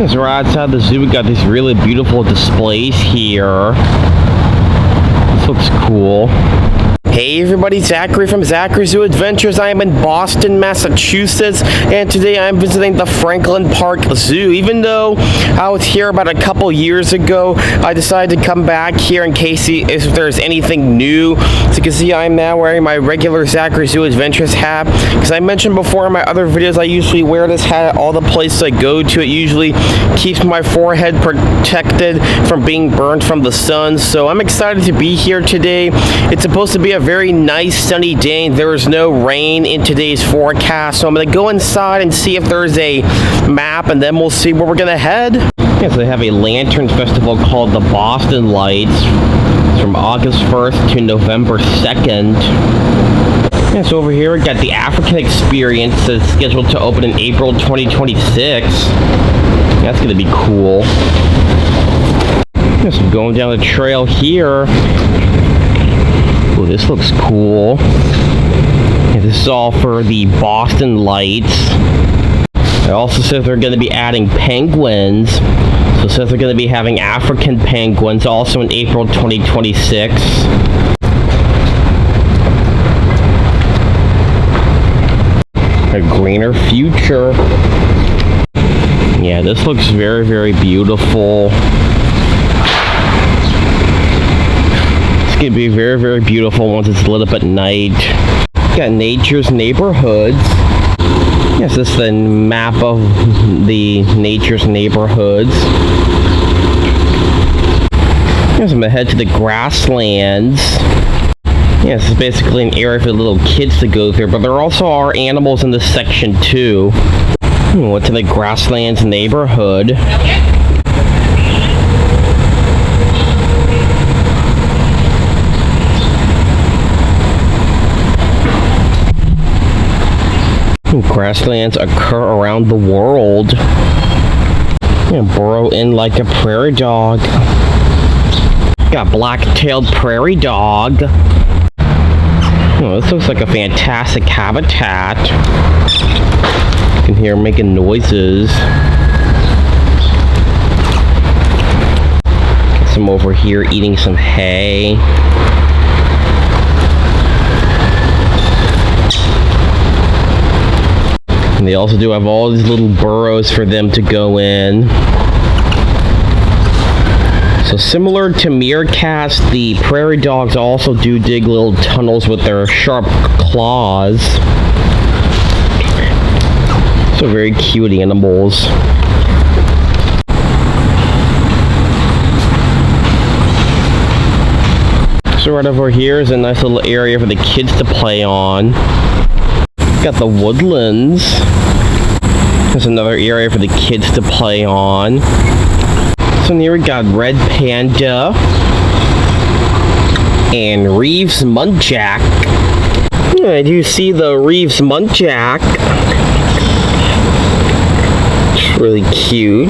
Yes, right outside the zoo, we got these really beautiful displays here. This looks cool. Hey everybody, Zachary from Zachary Zoo Adventures. I am in Boston, Massachusetts, and today I'm visiting the Franklin Park Zoo. Even though I was here about a couple years ago, I decided to come back here in case if there's anything new. So you can see I'm now wearing my regular Zachary Zoo Adventures hat. Because I mentioned before in my other videos, I usually wear this hat at all the places I go to. It usually keeps my forehead protected from being burned from the sun. So I'm excited to be here today. It's supposed to be a very nice sunny day. There is no rain in today's forecast, so I'm going to go inside and see if there's a map, and then we'll see where we're going to head. Yes, they have a lantern festival called the Boston Lights. It's from August 1st to November 2nd. Yes, over here we got the African Experience that's scheduled to open in April 2026. That's going to be cool. Yes, I'm going down the trail here. Oh, this looks cool. Yeah, this is all for the Boston Lights. It also says they're going to be adding penguins. So it says they're going to be having African penguins also in April 2026. A greener future. Yeah, this looks very, very beautiful. It's going to be very, very beautiful once it's lit up at night. Got nature's neighborhoods. Yes, this is the map of the nature's neighborhoods. Yes, I'm going to head to the Grasslands. Yes, this is basically an area for little kids to go through, but there also are animals in this section too. What's in the Grasslands neighborhood? Grasslands occur around the world. Burrow in like a prairie dog. Got black-tailed prairie dog. This looks like a fantastic habitat. You can hear him making noises. Got some over here eating some hay. And they also do have all these little burrows for them to go in. So similar to meerkats, the prairie dogs also do dig little tunnels with their sharp claws. So very cute animals. So right over here is a nice little area for the kids to play on. Got the Woodlands. There's another area for the kids to play on. So here we got red panda and Reeves muntjac. I do see the Reeves muntjac. It's really cute.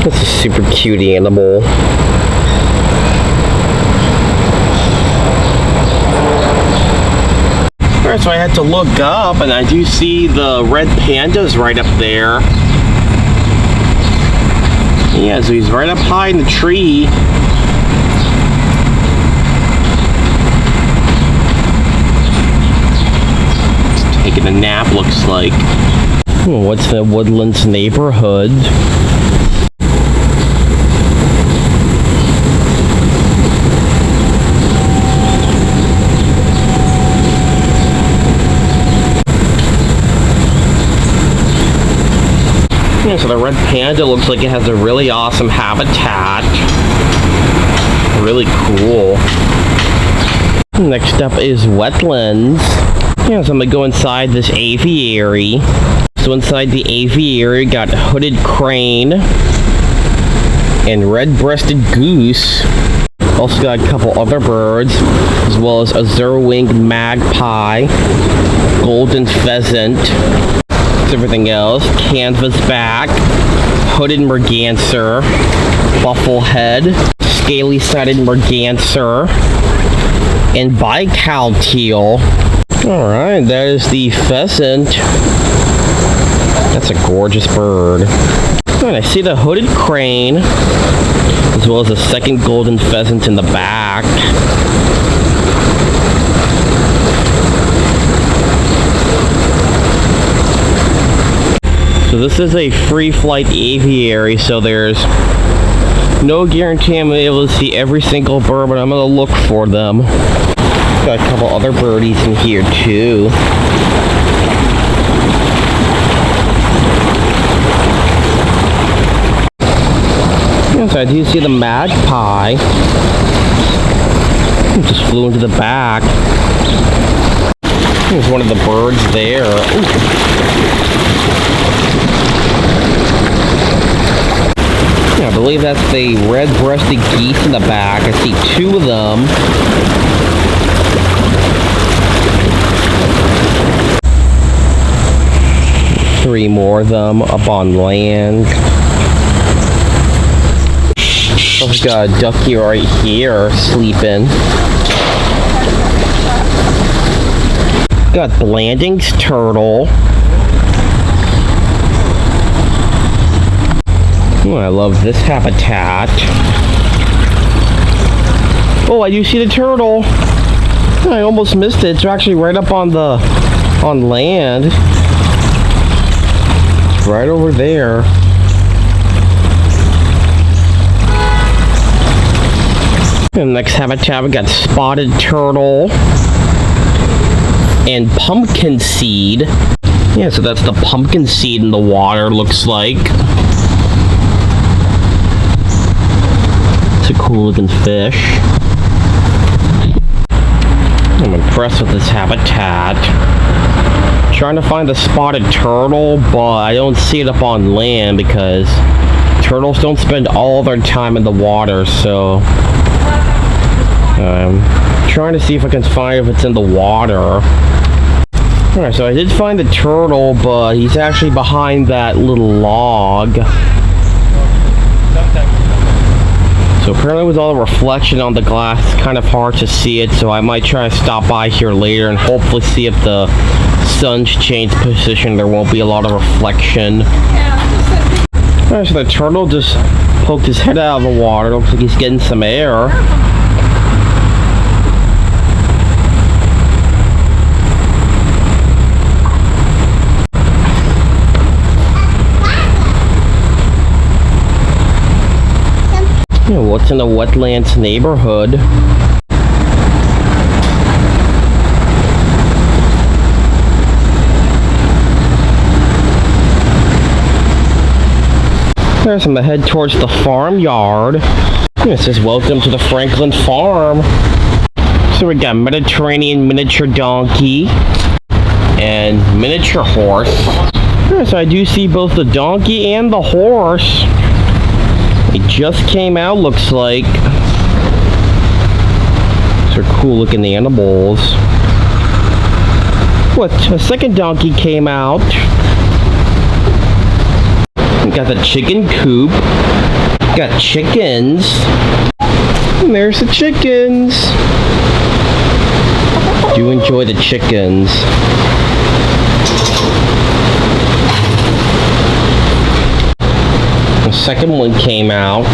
That's a super cute animal. Alright, so I had to look up, and I do see the red pandas right up there. Yeah, so he's right up high in the tree. Just taking a nap, looks like. What's the Woodlands neighborhood? So the red panda looks like it has a really awesome habitat. Really cool. Next up is Wetlands. So I'm gonna go inside this aviary. So inside the aviary, got hooded crane and red-breasted goose. Also got a couple other birds, as well as azure-winged magpie, golden pheasant. Everything else, canvasback, hooded merganser, bufflehead, scaly-sided merganser, and bi-cow teal. Alright, that is the pheasant. That's a gorgeous bird. And I see the hooded crane, as well as a second golden pheasant in the back. So this is a free flight aviary, so there's no guarantee I'm able to see every single bird, but I'm going to look for them. Got a couple other birdies in here too. Yes, I do see the magpie. It just flew into the back. There's one of the birds there. Yeah, I believe that's the red-breasted geese in the back. I see two of them. Three more of them up on land. I've got a ducky right here sleeping. Got Blanding's turtle. Oh, I love this habitat. Oh, I do see the turtle. I almost missed it. It's actually right up on land. It's right over there. And the next habitat, we got spotted turtle and pumpkin seed. Yeah, so that's the pumpkin seed in the water, looks like. It's a cool looking fish. I'm impressed with this habitat. Trying to find the spotted turtle, but I don't see it up on land because turtles don't spend all their time in the water, so I'm trying to see if I can find if it's in the water. Alright, so I did find the turtle, but he's actually behind that little log. So apparently with all the reflection on the glass, it's kind of hard to see it, so I might try to stop by here later and hopefully see if the sun's changed position. There won't be a lot of reflection. Alright, so the turtle just poked his head out of the water. Looks like he's getting some air. What's in the Wetlands neighborhood? There's I'm gonna head towards the farmyard. It says welcome to the Franklin farm. So we got Mediterranean miniature donkey and miniature horse. So I do see both the donkey and the horse. It just came out, looks like. These are cool looking animals. What? A second donkey came out. We got the chicken coop. Got chickens. And there's the chickens. Do enjoy the chickens. The second one came out.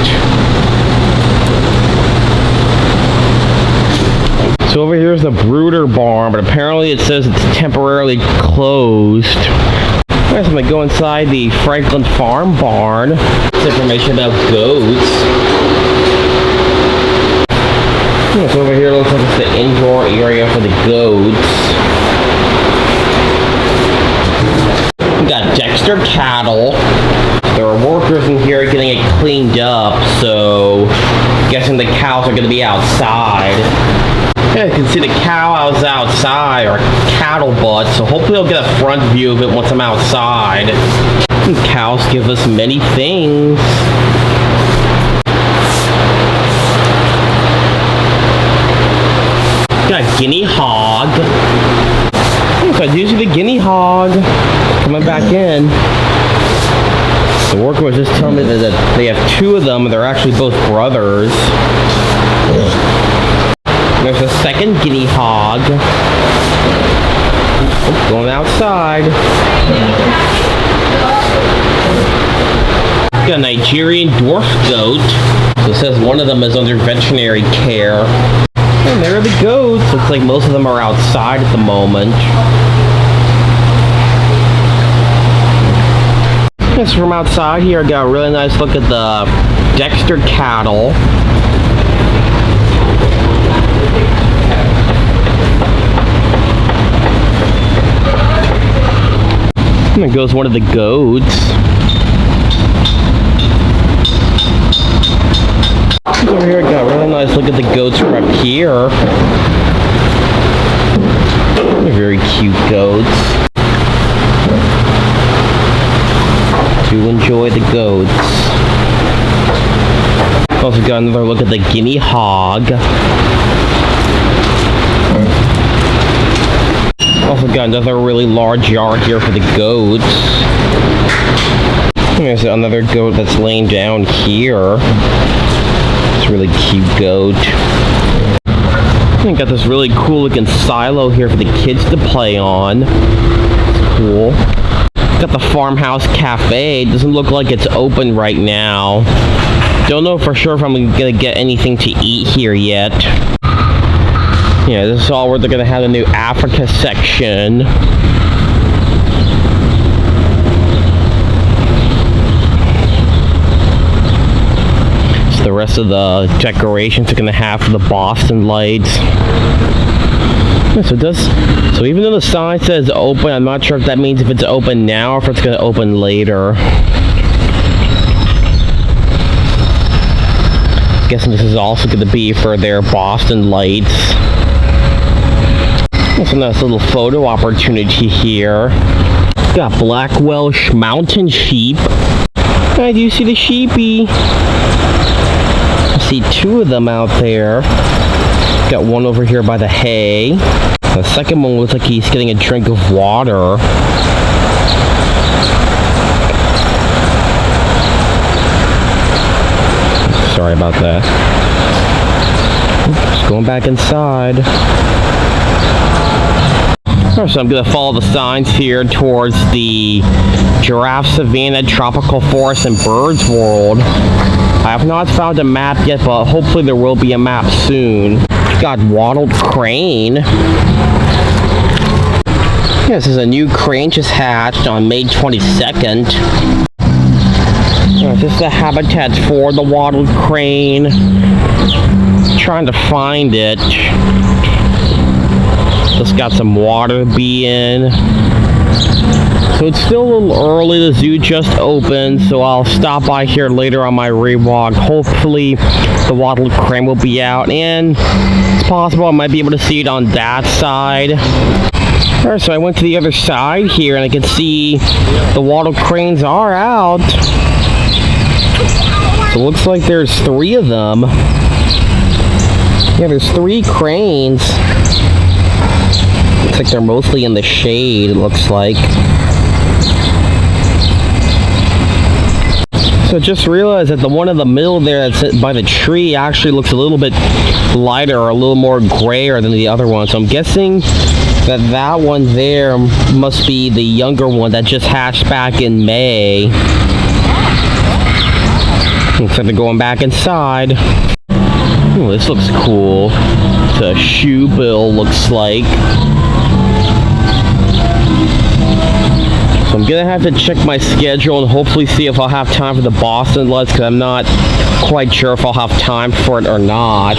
So over here is the brooder barn, but apparently it says it's temporarily closed. Alright, so I'm gonna go inside the Franklin farm barn. It's information about goats. So over here looks like it's the indoor area for the goats. We got Dexter cattle. There are workers in here getting it cleaned up, so I'm guessing the cows are going to be outside. Yeah, you can see the cow is outside, or cattle butt, so hopefully I'll get a front view of it once I'm outside. And cows give us many things. Got guinea hog. So I do see the guinea hog coming back in. The worker was just telling me that they have two of them, and they're actually both brothers. There's a second guinea hog. Oh, going outside. Got a Nigerian dwarf goat. So it says one of them is under veterinary care. And there are the goats. Looks like most of them are outside at the moment. Just from outside here, I got a really nice look at the Dexter cattle. And there goes one of the goats. Over here, I got a really nice look at the goats from up here. They're very cute goats. Do enjoy the goats. Also got another look at the guinea hog. Also got another really large yard here for the goats. And there's another goat that's laying down here. It's a really cute goat. And got this really cool looking silo here for the kids to play on. It's cool. Got the farmhouse cafe. It doesn't look like it's open right now. Don't know for sure if I'm gonna get anything to eat here yet. Yeah, this is all where they're gonna have the new Africa section. So the rest of the decorations are gonna have for the Boston lights. So even though the sign says open, I'm not sure if that means if it's open now or if it's going to open later. Guessing this is also going to be for their Boston lights. That's a nice little photo opportunity here. Got black Welsh mountain sheep. I do see the sheepy. I see two of them out there. Got one over here by the hay. The second one looks like he's getting a drink of water. Sorry about that. Just going back inside. So I'm going to follow the signs here towards the Giraffe, Savannah, Tropical Forest, and Birds World. I have not found a map yet, but hopefully there will be a map soon. Got Wattled crane. Yeah, this is a new crane just hatched on May 22nd. This is the habitat for the Wattled crane. Trying to find it. Just got some water to be in. So it's still a little early. The zoo just opened, so I'll stop by here later on my rewalk. Hopefully the Wattled crane will be out, and it's possible I might be able to see it on that side. Alright, so I went to the other side here and I can see the Wattled cranes are out. So it looks like there's 3 of them. Yeah, there's 3 cranes. Looks like they're mostly in the shade, it looks like. So just realized that the one in the middle there that's by the tree actually looks a little bit lighter or a little more grayer than the other one. So I'm guessing that that one there must be the younger one that just hatched back in May. Looks like they're going back inside. Oh, this looks cool. It's a shoe bill, looks like. So I'm gonna have to check my schedule and hopefully see if I'll have time for the Boston lights, because I'm not quite sure if I'll have time for it or not.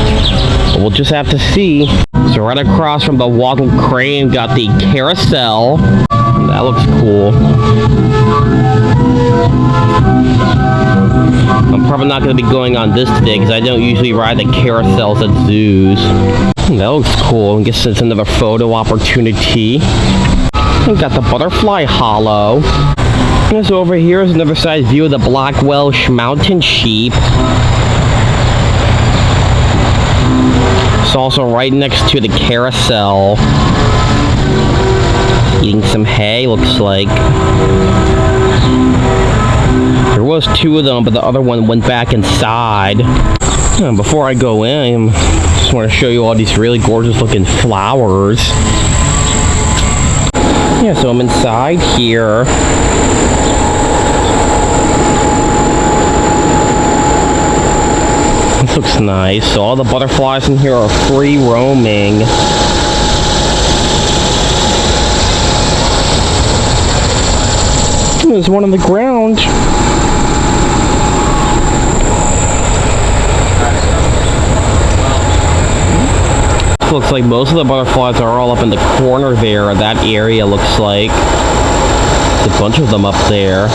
But we'll just have to see. So right across from the Wattled crane got the carousel. That looks cool. I'm probably not going to be going on this today because I don't usually ride the carousels at zoos. That looks cool. I guess it's another photo opportunity. And got the butterfly hollow. And so over here is another side view of the black Welsh mountain sheep. It's also right next to the carousel. Eating some hay, looks like. There was 2 of them, but the other one went back inside. And before I go in, Just want to show you all these really gorgeous looking flowers. Yeah, so I'm inside here. This looks nice. So all the butterflies in here are free roaming. There's one on the ground. Looks like most of the butterflies are all up in the corner there. That area looks like. There's a bunch of them up there.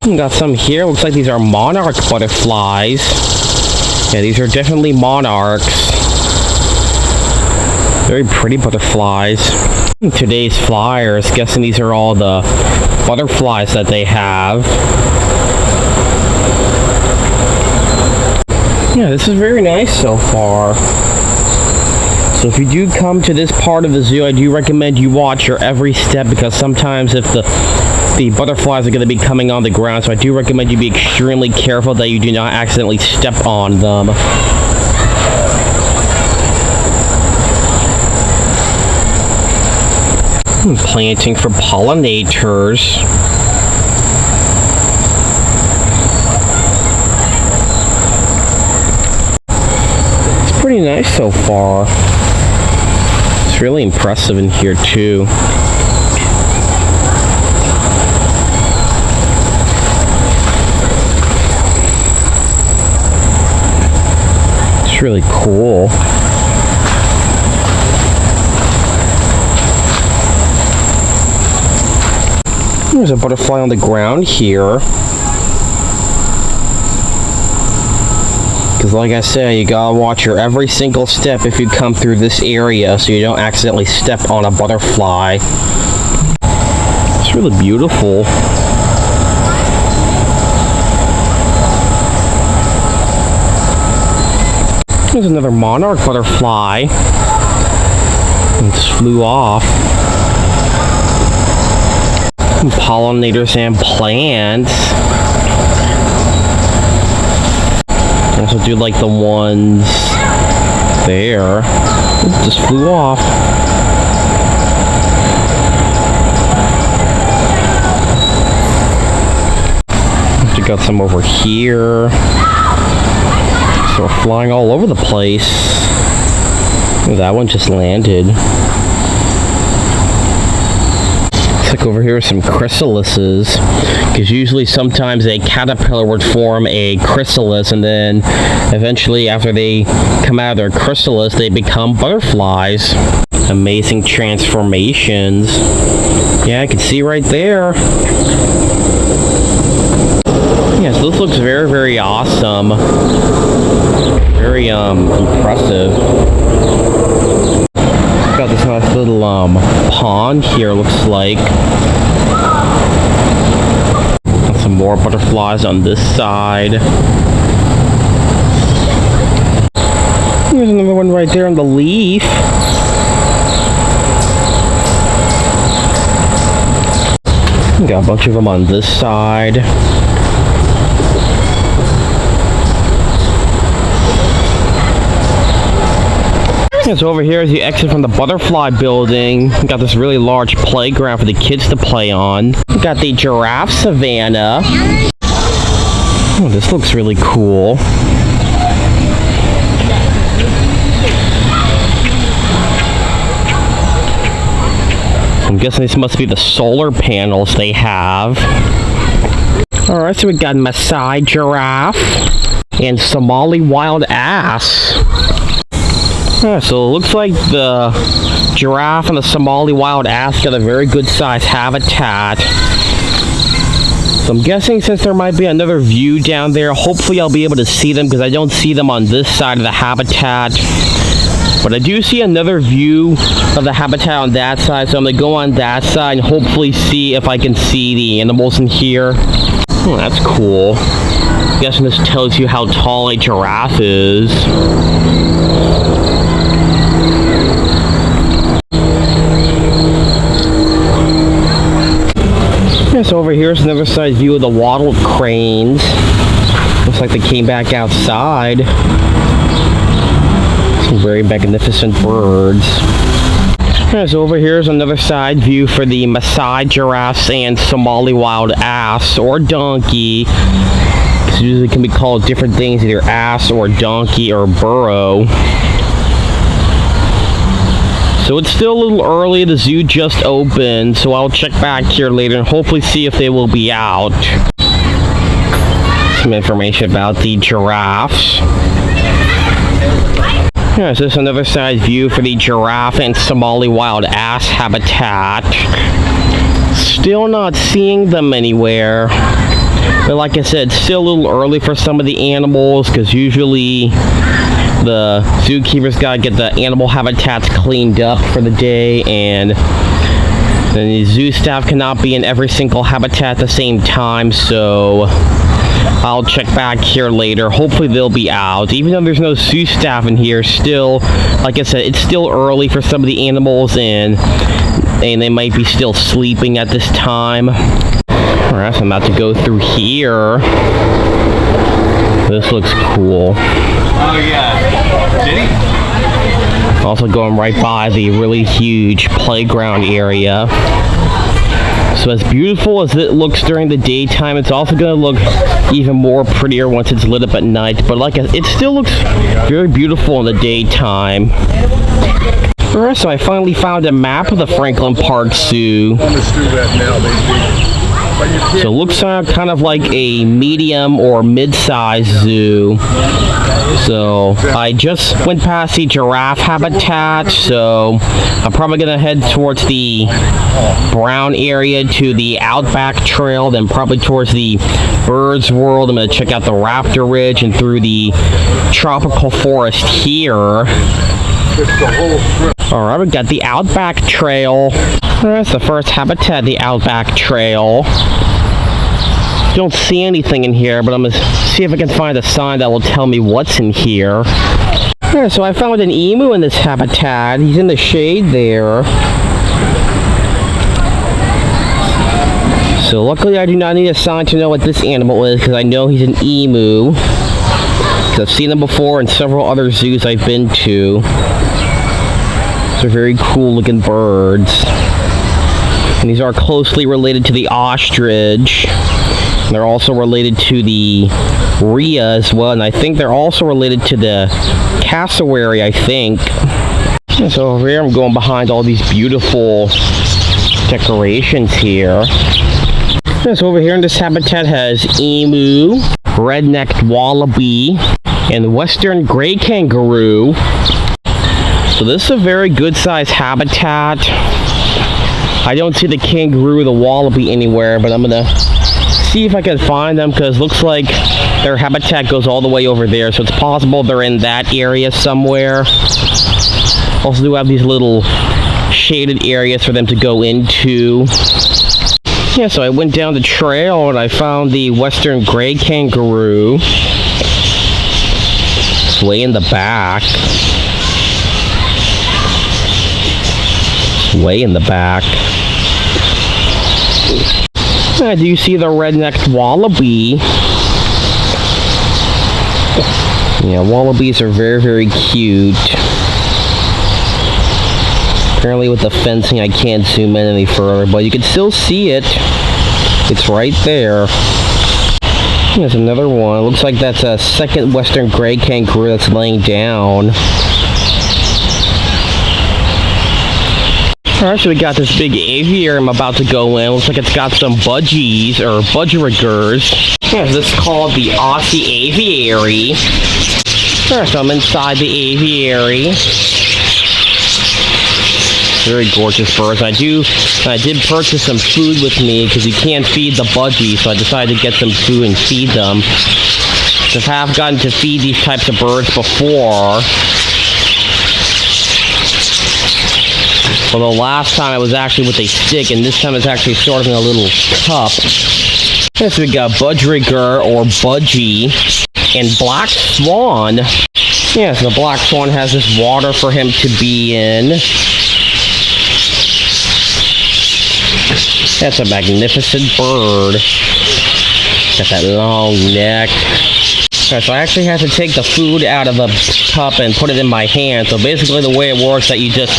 Got some here. Looks like these are monarch butterflies. Yeah, these are definitely monarchs. Very pretty butterflies. Today's flyers, guessing these are all the butterflies that they have. Yeah, this is very nice so far. So if you do come to this part of the zoo, I do recommend you watch your every step, because sometimes if the butterflies are going to be coming on the ground, so I do recommend you be extremely careful that you do not accidentally step on them. Planting for pollinators. It's pretty nice so far. It's really impressive in here too. It's really cool. There's a butterfly on the ground here. Because like I said, you gotta watch your every single step if you come through this area so you don't accidentally step on a butterfly. It's really beautiful. There's another monarch butterfly. It just flew off. Pollinators and plants. I also do like the ones there. It just flew off. We got some over here. So we're flying all over the place. Ooh, that one just landed. Like over here are some chrysalises, because usually sometimes a caterpillar would form a chrysalis, and then eventually after they come out of their chrysalis they become butterflies. Amazing transformations. Yeah, I can see right there. Yeah, so this looks very, very awesome. Very impressive. Got this nice little pond here, looks like. Got some more butterflies on this side. There's another one right there on the leaf. Got a bunch of them on this side. Yeah, so over here as you exit from the butterfly building, we got this really large playground for the kids to play on. We got the giraffe savannah. Oh, this looks really cool. I'm guessing this must be the solar panels they have. Alright, so we got Maasai giraffe and Somali wild ass. Yeah, so it looks like the giraffe and the Somali wild ass got a very good sized habitat. So I'm guessing since there might be another view down there, hopefully I'll be able to see them, because I don't see them on this side of the habitat. But I do see another view of the habitat on that side, so I'm going to go on that side and hopefully see if I can see the animals in here. Oh, that's cool. I'm guessing this tells you how tall a giraffe is. So over here is another side view of the wattled cranes. Looks like they came back outside. Some very magnificent birds. So over here is another side view for the Maasai giraffes and Somali wild ass or donkey. It usually can be called different things, either ass or donkey or burro. So it's still a little early, the zoo just opened, so I'll check back here later and hopefully see if they will be out. Some information about the giraffes. Yeah, so this is another side view for the giraffe and Somali wild ass habitat. Still not seeing them anywhere. But like I said, it's still a little early for some of the animals because usually the zookeepers gotta get the animal habitats cleaned up for the day, and then the zoo staff cannot be in every single habitat at the same time, so I'll check back here later. Hopefully they'll be out. Even though there's no zoo staff in here, still, like I said, it's still early for some of the animals, and they might be still sleeping at this time. Alright, so I'm about to go through here. This looks cool. Oh yeah. Did he? Also going right by the really huge playground area. So as beautiful as it looks during the daytime, it's also going to look even more prettier once it's lit up at night. But like it still looks very beautiful in the daytime. Alright, so I finally found a map of the Franklin Park Zoo. So it looks kind of like a medium or mid-sized zoo. So I just went past the giraffe habitat, so I'm probably going to head towards the brown area to the Outback Trail, then probably towards the Birds World. I'm going to check out the Raptor Ridge and through the tropical forest here. Alright, we got the Outback Trail. That's the first habitat, the Outback Trail. Don't see anything in here, but I'm going to see if I can find a sign that will tell me what's in here. Yeah, so I found an emu in this habitat. He's in the shade there. So luckily I do not need a sign to know what this animal is, because I know he's an emu. Because I've seen them before in several other zoos I've been to. They're very cool looking birds. And these are closely related to the ostrich. And they're also related to the rhea as well, and I think they're also related to the cassowary, I think. And so over here I'm going behind all these beautiful decorations here. And so over here in this habitat has emu, red-necked wallaby, and western gray kangaroo. So this is a very good sized habitat. I don't see the kangaroo or the wallaby anywhere, but I'm gonna see if I can find them, because it looks like their habitat goes all the way over there, so it's possible they're in that area somewhere. Also do have these little shaded areas for them to go into. Yeah, so I went down the trail and I found the western gray kangaroo. It's way in the back. It's way in the back. I do see the red-necked wallaby. Yeah, wallabies are very, very cute. Apparently with the fencing I can't zoom in any further, but you can still see it. It's right there. There's another one. It looks like that's a second western gray kangaroo that's laying down. Alright, so we got this big aviary I'm about to go in. Looks like it's got some budgies, or budgerigars. Yeah, this is called the Aussie aviary. Alright, so I'm inside the aviary. Very gorgeous birds. I did purchase some food with me, because you can't feed the budgies, so I decided to get some food and feed them. I have gotten to feed these types of birds before. Well, the last time I was actually with a stick, and this time it's actually sort of in a little cup. Yes, we got budgerigar or budgie, and black swan. Yes, the black swan has this water for him to be in. That's a magnificent bird. Got that long neck. Okay, so I actually have to take the food out of a cup and put it in my hand. So basically the way it works is that you just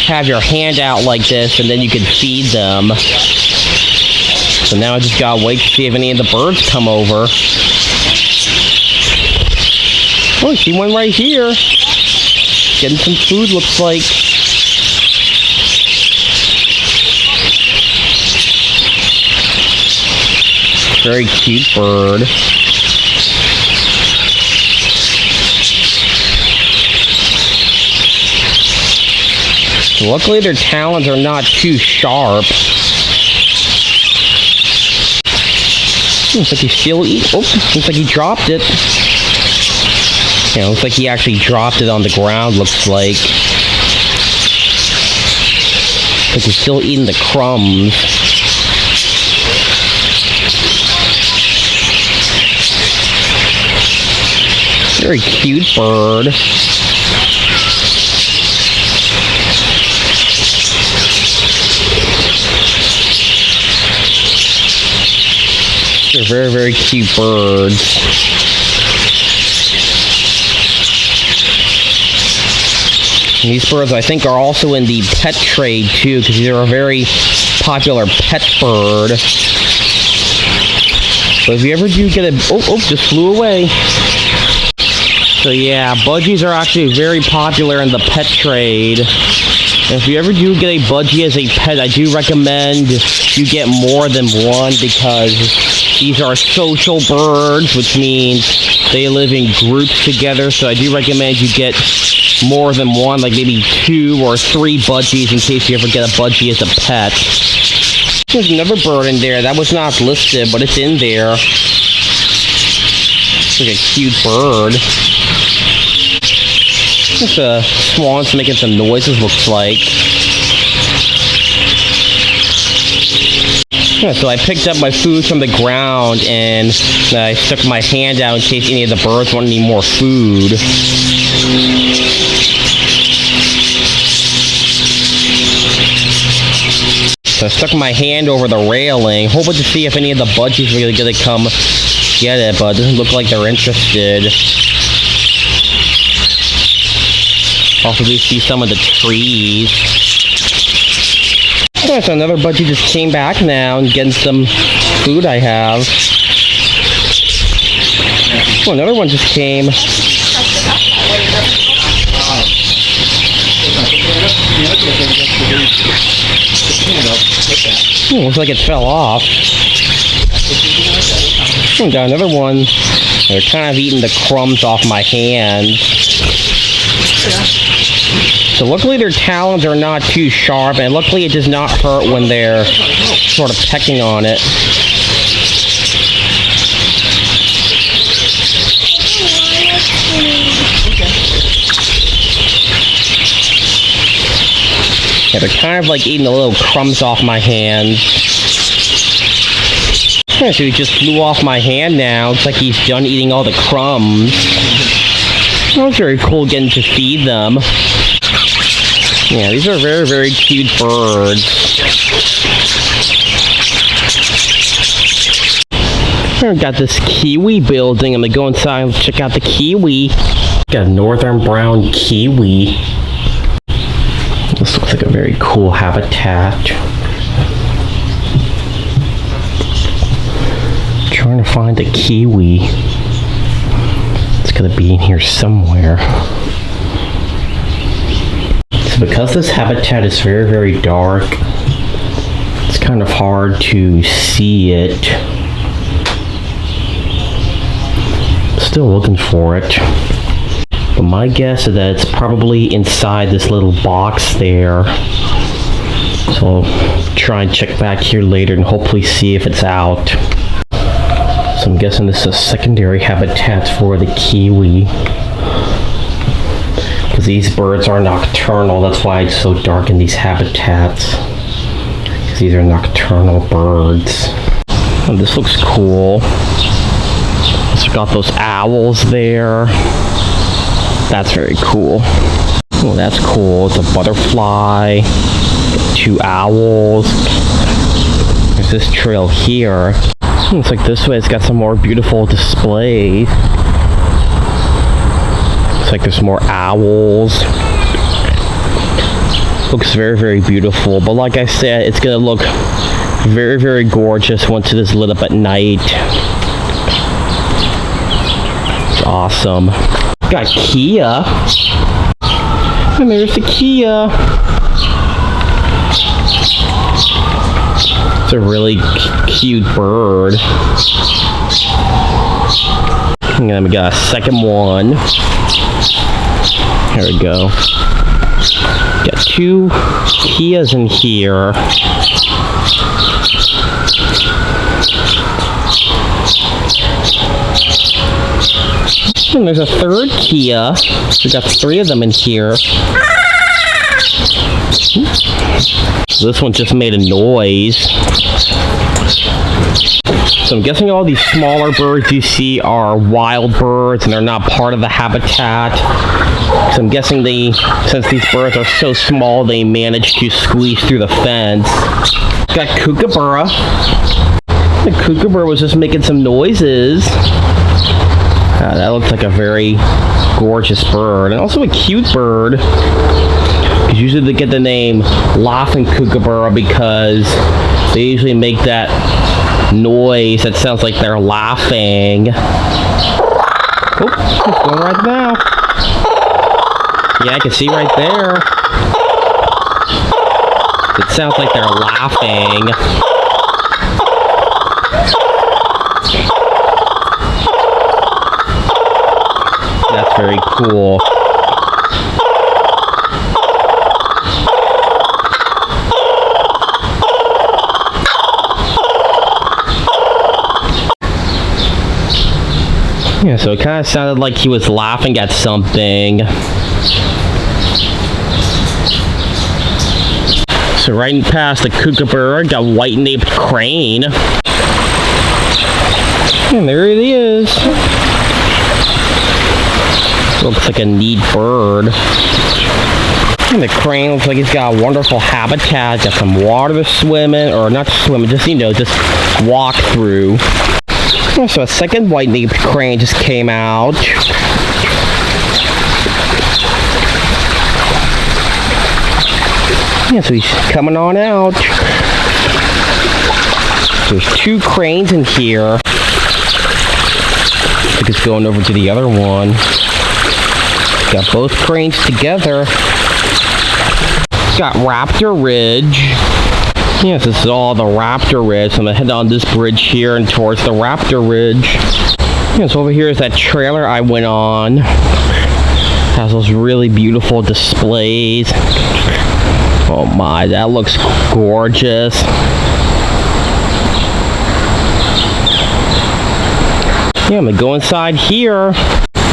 have your hand out like this and then you can feed them. So now I just gotta wait to see if any of the birds come over. Oh, I see one right here. Getting some food, looks like. Very cute bird. Luckily their talons are not too sharp. Looks like he's still eating. Oh, looks like he dropped it. Yeah, looks like he actually dropped it on the ground, looks like. Looks like he's still eating the crumbs. Very cute bird. They're very, very cute birds. And these birds, I think, are also in the pet trade, too, because they're a very popular pet bird. So if you ever do get a... Oh, just flew away. So yeah, budgies are actually very popular in the pet trade. And if you ever do get a budgie as a pet, I do recommend you get more than one because these are social birds, which means they live in groups together. So I do recommend you get more than one, like maybe 2 or 3 budgies in case you ever get a budgie as a pet. There's another bird in there that was not listed, but it's in there. It's like a cute bird. Just a swan's making some noises, looks like. Yeah, so I picked up my food from the ground and I stuck my hand out in case any of the birds want any more food. So I stuck my hand over the railing, hoping to see if any of the budgies were going to come get it, but it doesn't look like they're interested. Also, do see some of the trees. Yeah, so another budgie just came back now and getting some food I have. Oh, another one just came. Oh, looks like it fell off. Oh, got another one. They're kind of eating the crumbs off my hand. So luckily their talons are not too sharp, and luckily it does not hurt when they're sort of pecking on it. Yeah, they're kind of like eating the little crumbs off my hand. Yeah, so he just flew off my hand now. It's like he's done eating all the crumbs. That was very cool getting to feed them. Yeah, these are very, very cute birds. I've got this Kiwi building. I'm gonna go inside and check out the Kiwi. Got a northern brown Kiwi. This looks like a very cool habitat. Trying to find the Kiwi. It's gonna be in here somewhere. So because this habitat is very, very dark, it's kind of hard to see it. Still looking for it. But my guess is that it's probably inside this little box there. So I'll try and check back here later and hopefully see if it's out. So I'm guessing this is a secondary habitat for the Kiwi. Because these birds are nocturnal, that's why it's so dark in these habitats. Because these are nocturnal birds. And this looks cool. It's got those owls there. That's very cool. Oh, that's cool. It's a butterfly. 2 owls. There's this trail here. Looks like this way it's got some more beautiful displays. Looks like there's more owls. Looks very, very beautiful. But like I said, it's gonna look very, very gorgeous once it is lit up at night. It's awesome. Got Kia. And there's the Kia. It's a really cute bird. And then we got a second one. Here we go. Got two Kias in here. And there's a third Kia. We got three of them in here. This one just made a noise. So I'm guessing all these smaller birds you see are wild birds and they're not part of the habitat. So I'm guessing since these birds are so small, they managed to squeeze through the fence. Got Kookaburra. The Kookaburra was just making some noises. That looks like a very gorgeous bird, and also a cute bird. Because usually they get the name Laughing Kookaburra because they usually make that noise that sounds like they're laughing. Oh, it's going right now. Yeah, I can see right there. It sounds like they're laughing. That's very cool. Yeah, so it kind of sounded like he was laughing at something. So right past the Kookaburra, got white-naped crane. And there it is. Looks like a neat bird. And the crane looks like he's got a wonderful habitat. Got some water to swim in, or not swim in, just, just walk through. So a second white-naped crane just came out. Yeah, so he's coming on out. There's two cranes in here. I think it's going over to the other one. Got both cranes together. Got Raptor Ridge. Yes, this is all the Raptor Ridge. So I'm gonna head on this bridge here and towards the Raptor Ridge. Yes, over here is that trailer I went on. Has those really beautiful displays. Oh my, that looks gorgeous. Yeah, I'm gonna go inside here.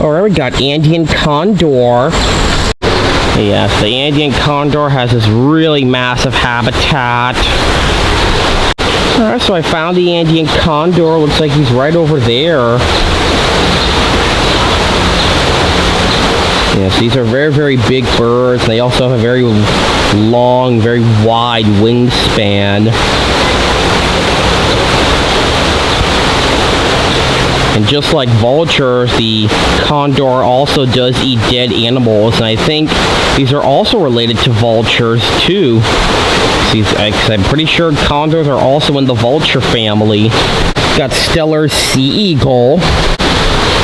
Alright, we got Andean condor. Yes, the Andean condor has this really massive habitat. Alright, so I found the Andean condor. Looks like he's right over there. Yes, these are very, very big birds. They also have a very long, very wide wingspan. And just like vultures, the condor also does eat dead animals, and I think these are also related to vultures too. See, I'm pretty sure condors are also in the vulture family. Got Stellar sea eagle.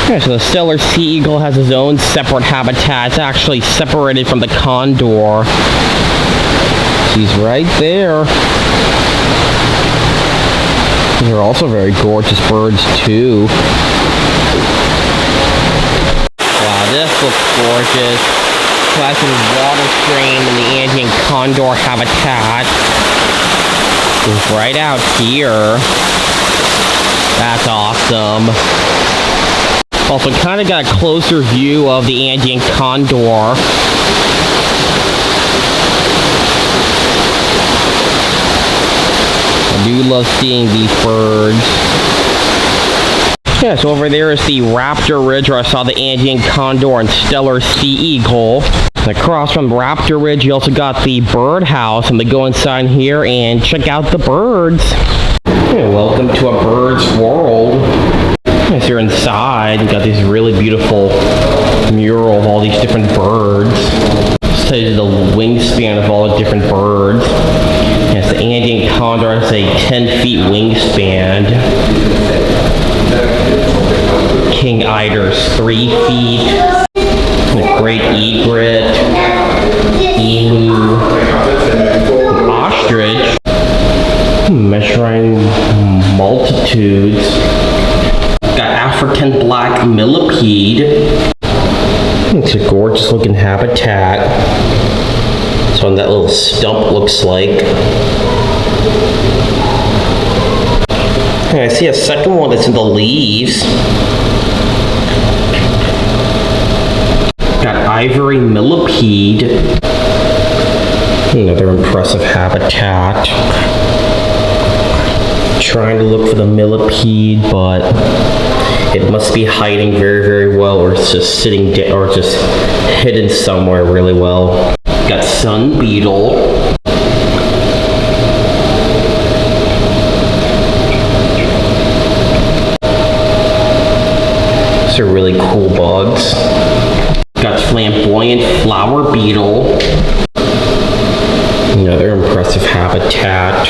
Yeah, so the Stellar sea eagle has his own separate habitat. It's actually separated from the condor. He's right there. These are also very gorgeous birds too. Wow, this looks gorgeous. Classic water stream in the Andean condor habitat. Is right out here. That's awesome. Also kind of got a closer view of the Andean condor. I do love seeing these birds. Yeah, so over there is the Raptor Ridge where I saw the Andean condor and Stellar sea eagle. And across from Raptor Ridge, you also got the birdhouse. I'm gonna go inside here and check out the birds. Yeah, welcome to a bird's world. As you're inside, you got these really beautiful mural of all these different birds. This tells you the wingspan of all the different birds. And it's the Andean condor has a 10 feet wingspan. King eider's 3 feet. The great egret, emu, ostrich, measuring multitudes. Got African black millipede. It's a gorgeous looking habitat. That's what that little stump looks like. And I see a second one that's in the leaves. Got ivory millipede. Another impressive habitat. Trying to look for the millipede, but it must be hiding very, very well, or it's just sitting or just hidden somewhere really well. Got sun beetle. These are really cool bugs. Got flamboyant flower beetle. Another impressive habitat.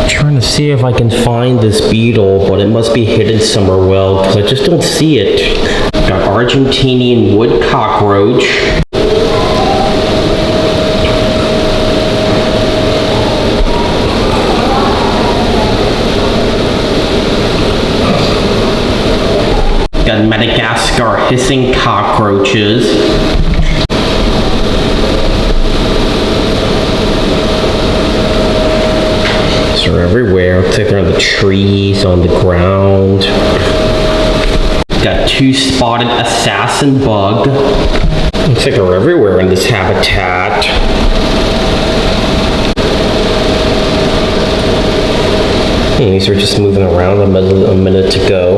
Trying to see if I can find this beetle, but it must be hidden somewhere well, because I just don't see it. Got Argentinian wood cockroach. Got Madagascar hissing cockroaches. They're everywhere. Looks like they're on the trees, on the ground. Got 2 spotted assassin bug. Looks like they're everywhere in this habitat. And these are just moving around a minute ago.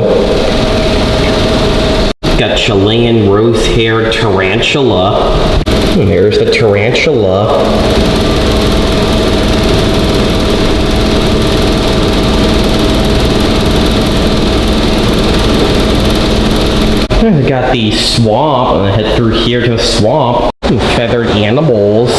Got Chilean rose-haired tarantula. And there's the tarantula. I got the swamp. I'm gonna head through here to the swamp. Some feathered animals.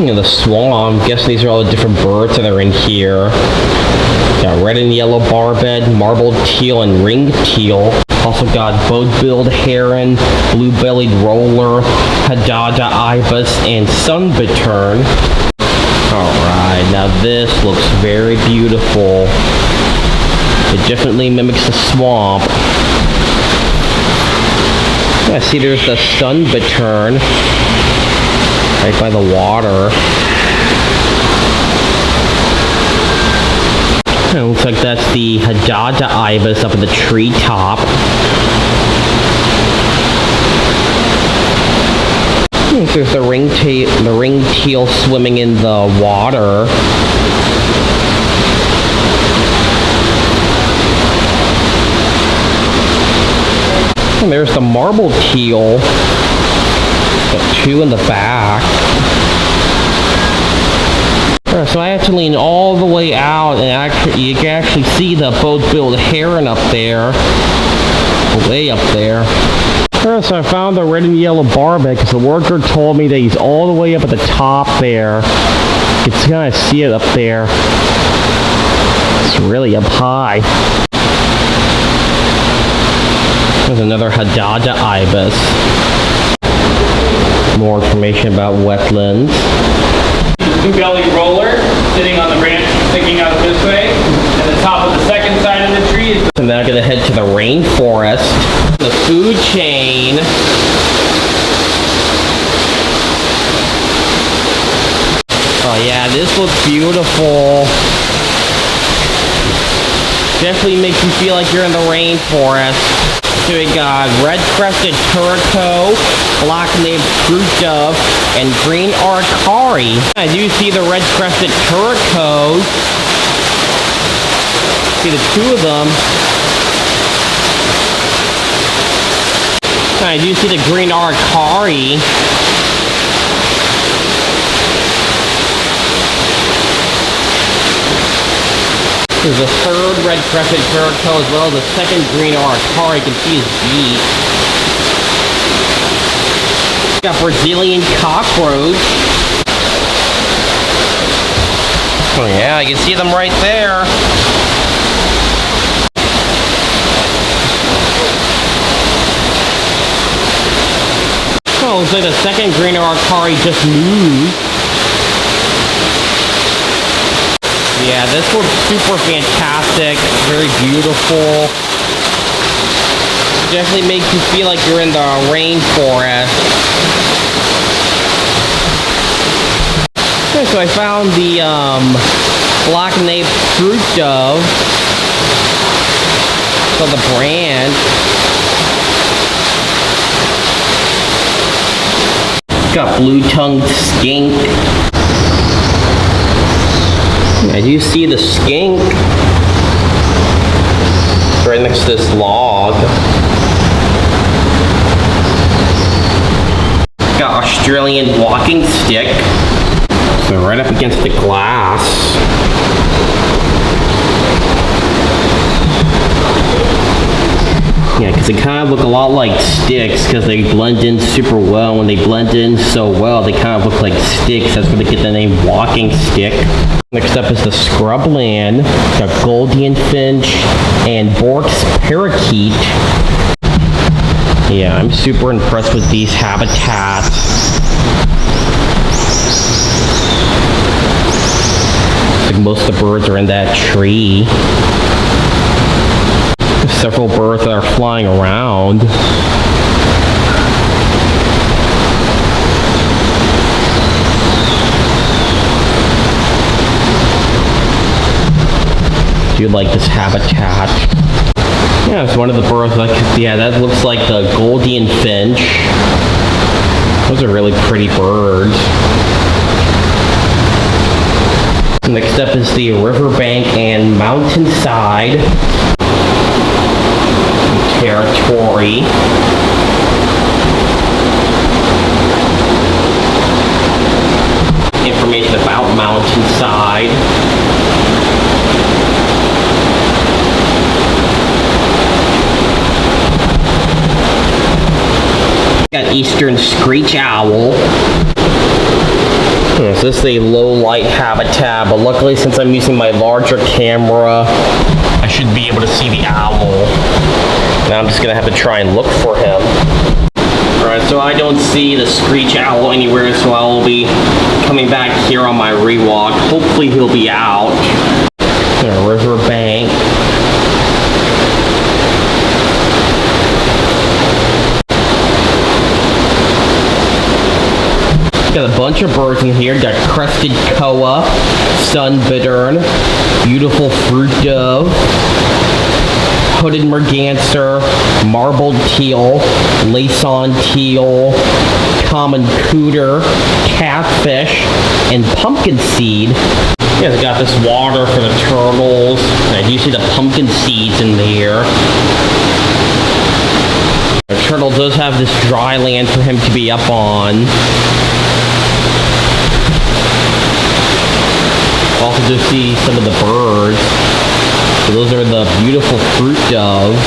The swamp. I guess these are all the different birds that are in here. Got red and yellow barbed, marbled teal, and ringed teal. Also got boat-billed heron, blue-bellied roller, hadada ibis, and sunbittern. Alright, now this looks very beautiful. It definitely mimics the swamp. Yeah, see there's the sunbittern right by the water. It looks like that's the hadada ibis up at the treetop. There's the ring teal swimming in the water. And there's the marble teal. Got 2 in the back. So I have to lean all the way out, and you can actually see the boat-billed heron up there, way up there. So I found the red and yellow barbed because the worker told me that he's all the way up at the top there. You can kind of see it up there. It's really up high. There's another hadada ibis. More information about wetlands. Blue-bellied roller sitting on the branch sticking out this way, and the top of the second side of the tree is... And then I'm gonna head to the rainforest, the food chain. Oh yeah, this looks beautiful. Definitely makes you feel like you're in the rainforest. So we got red-crested turaco, black-named fruit dove, and green arcari. I do see the red-crested turacos. See the 2 of them. I do see the green arcari. There's a third red-crested caracal as well as a second green arcari. You can see his beak. Got Brazilian cockroach. Oh yeah, you can see them right there. Oh, looks like the second green arcari just moved. Yeah, this looks super fantastic. Very beautiful. Definitely makes you feel like you're in the rainforest. Okay, so I found the black-naped fruit dove. So the branch. Got blue-tongued skink. I do see the skink right next to this log. Got Australian walking stick. So right up against the glass. Yeah, because they kind of look a lot like sticks because they blend in super well. When they blend in so well, they kind of look like sticks. That's where they get the name walking stick. Next up is the scrubland. Got Golden finch and Bork's parakeet. Yeah, I'm super impressed with these habitats. Like most of the birds are in that tree. Several birds that are flying around. Do you like this habitat? Yeah, it's one of the birds. Like, yeah, that looks like the Golden finch. Those are really pretty birds. Next up is the riverbank and mountainside territory. Information about mountainside. Got eastern screech owl. So this is a low light habitat, but luckily since I'm using my larger camera, I should be able to see the owl. Now I'm just gonna have to try and look for him. Alright, so I don't see the screech owl anywhere, so I will be coming back here on my rewalk. Hopefully he'll be out. Riverbank. Got a bunch of birds in here. Got crested koa, sunbittern, beautiful fruit dove, hooded merganser, marbled teal, lace-on teal, common cooter, catfish, and pumpkin seed. Yeah, it's got this water for the turtles. And you see the pumpkin seeds in there. The turtle does have this dry land for him to be up on. Also do see some of the birds. So those are the beautiful fruit doves.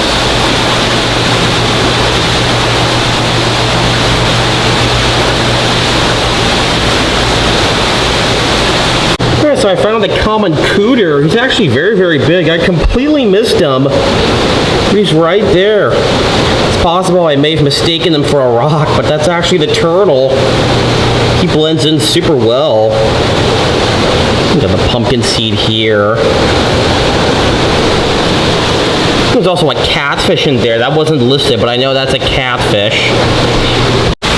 Yeah, so I found the common cooter. He's actually very, very big. I completely missed him. He's right there. It's possible I may have mistaken him for a rock, but that's actually the turtle. He blends in super well. We got the pumpkin seed here. There's also a catfish in there. That wasn't listed, but I know that's a catfish.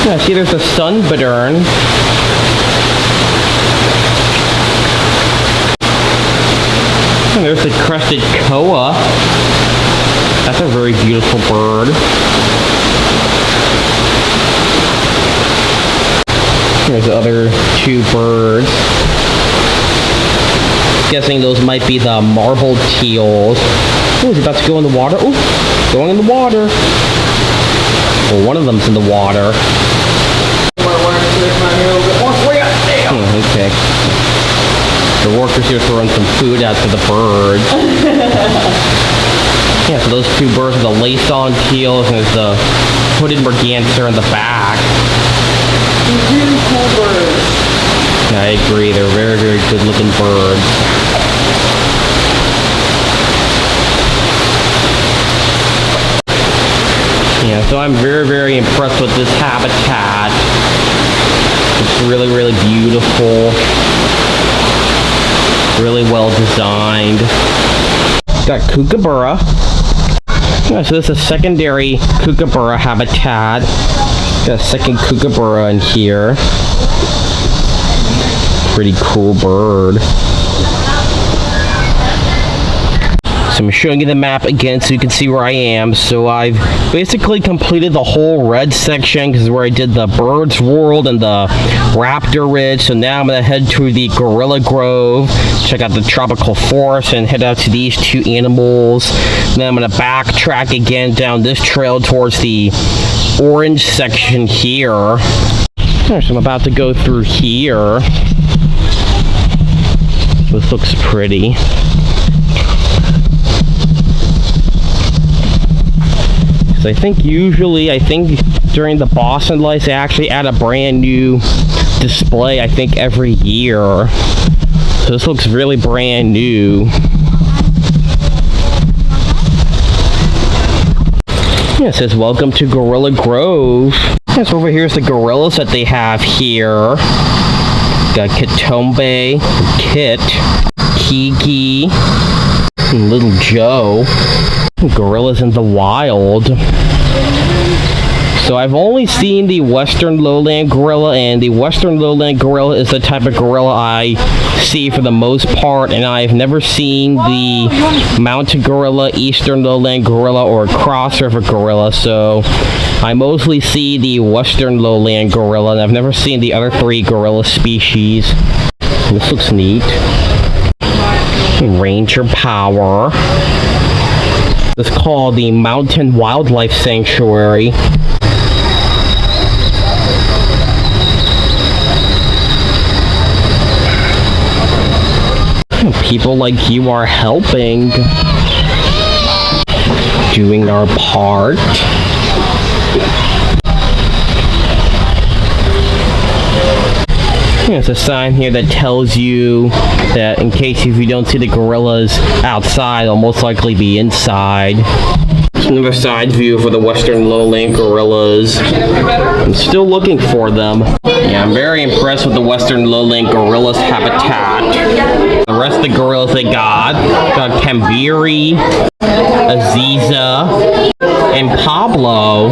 Yeah, see there's a sunbittern. And there's the crested koa. That's a very beautiful bird. There's the other two birds. Guessing those might be the marbled teals. Oh, he's about to go in the water. Oh, going in the water. Well, one of them's in the water. Okay. The workers here throwing some food out to the birds. Yeah, so those two birds are the lace-on teals, and there's the hooded merganser in the back. Really cool birds. Yeah, I agree. They're very, very good-looking birds. Yeah, so I'm very, very impressed with this habitat. It's really, really beautiful. Really well designed. Got kookaburra. Yeah, so this is a secondary kookaburra habitat. Got a second kookaburra in here. Pretty cool bird. So I'm showing you the map again so you can see where I am. So I've basically completed the whole red section because where I did the birds world and the raptor ridge. So now I'm going to head to the gorilla grove, check out the tropical forest, and head out to these two animals. And then I'm going to backtrack again down this trail towards the orange section here. So I'm about to go through here. This looks pretty. I think during the Boston lights they actually add a brand new display every year. So this looks really brand new. Yeah, it says welcome to Gorilla Grove. Yeah, so over here's the gorillas that they have here. Got Kitombe, Kit, Kiki, and Little Joe. Gorillas in the wild. So I've only seen the western lowland gorilla, and the western lowland gorilla is the type of gorilla I see for the most part, and I've never seen the mountain gorilla, eastern lowland gorilla, or cross river gorilla. So I mostly see the western lowland gorilla, and I've never seen the other three gorilla species. This looks neat. Ranger power. It's called the Mountain Wildlife Sanctuary. People like you are helping, doing our part. There's a sign here that tells you that in case if you don't see the gorillas outside, they'll most likely be inside. Here's another side view for the western lowland gorillas. I'm still looking for them. Yeah, I'm very impressed with the western lowland gorillas habitat. The rest of the gorillas they got Kambiri, Aziza, and Pablo.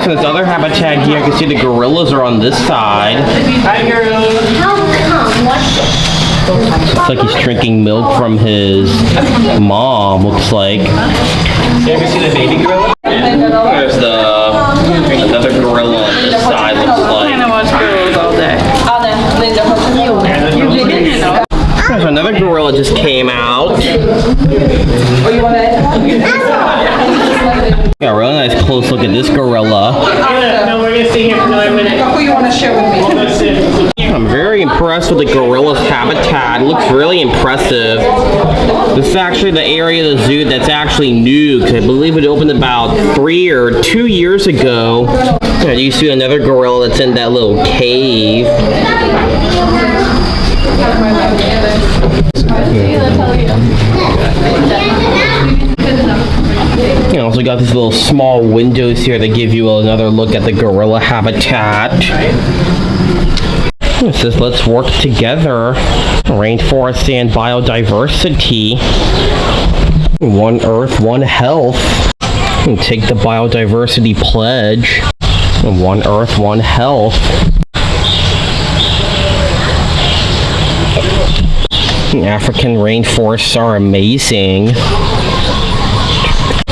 So this other habitat here, I can see the gorillas are on this side. Looks like he's drinking milk from his mom, looks like. You ever see the baby gorilla? There's another gorilla on this side, looks like. I watch gorillas all day. There's another gorilla just came out. Got a really nice close look at this gorilla. No, we're gonna stay here for another minute. Who you want to share with me? I'm very impressed with the gorilla's habitat. It looks really impressive. This is actually the area of the zoo that's actually new, because I believe it opened about 3 or 2 years ago. And you see another gorilla that's in that little cave. You also got these little small windows here that give you another look at the gorilla habitat. It says, let's work together. Rainforest and biodiversity. One Earth, one health. And take the biodiversity pledge. One Earth, one health. African rainforests are amazing.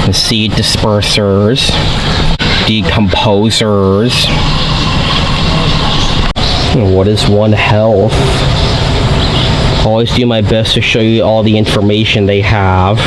The seed dispersers, decomposers. What is One Health? Always do my best to show you all the information they have.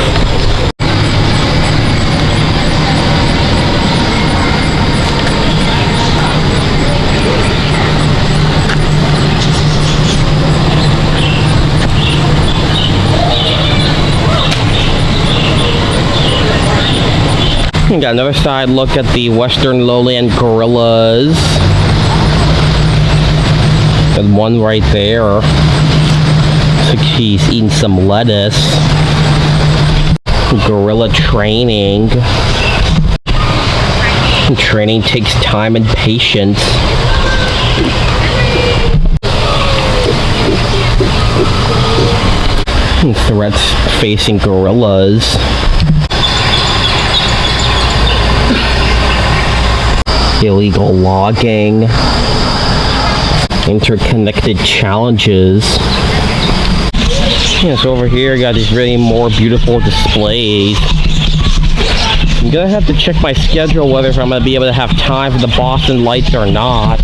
We got another side look at the western lowland gorillas. There's one right there. Looks like she's eating some lettuce. Gorilla training. Training takes time and patience. Threats facing gorillas. Illegal logging. Interconnected challenges. Yeah, so over here, got these really more beautiful displays. I'm gonna have to check my schedule whether if I'm gonna be able to have time for the Boston lights or not.